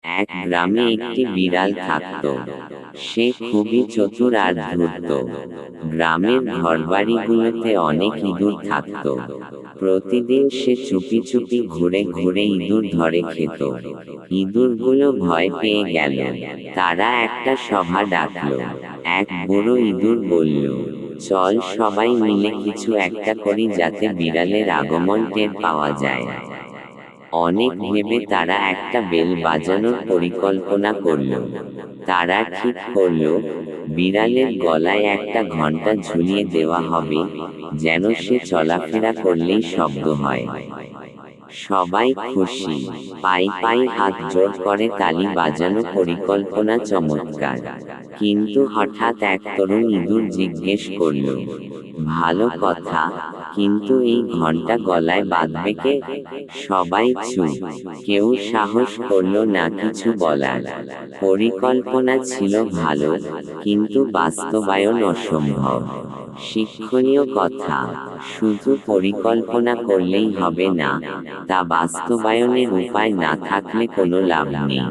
এক গ্রামে একটি বিড়াল থাকত। সে খুবই চতুর আর ধূর্ত। গ্রামের ঘরবাড়িগুলোতে অনেক ইঁদুর থাকত। প্রতিদিন সে চুপি চুপি ঘুরে ঘুরে ইঁদুর ধরে খেত। ইঁদুরগুলো ভয় পেয়ে গেল। তারা একটা সভা ডাকল। এক বুড়ো ইঁদুর বলল, চল সবাই মিলে কিছু একটা করি যাতে বিড়ালের আগমন টের পাওয়া যায়। অনেক ভেবে তারা একটা বেল বাজানোর পরিকল্পনা করল। তারা ঠিক করল, বিড়ালের গলায় একটা ঘণ্টা ঝুলিয়ে দেওয়া হবে, যেন সে চলাফেরা করলেই শব্দ হয়। সবাই খুশি, পাই পাই হাত জোড় করে তালি বাজানো। পরিকল্পনা চমৎকার। কিন্তু হঠাৎ এক তরুণ ইঁদুর জিজ্ঞেস করল, ভালো কথা, কিন্তু এই ঘণ্টা গলায় বাঁধবে কে? সবাই চুপ, কেউ সাহস করল না কিছু বলার। পরিকল্পনা ছিল ভালো, কিন্তু বাস্তবায়ন অসম্ভব। শিক্ষণীয় কথা, শুধু পরিকল্পনা করলেই হবে না, তা বাস্তবায়নের উপায় না থাকলে কোনো লাভ নেই।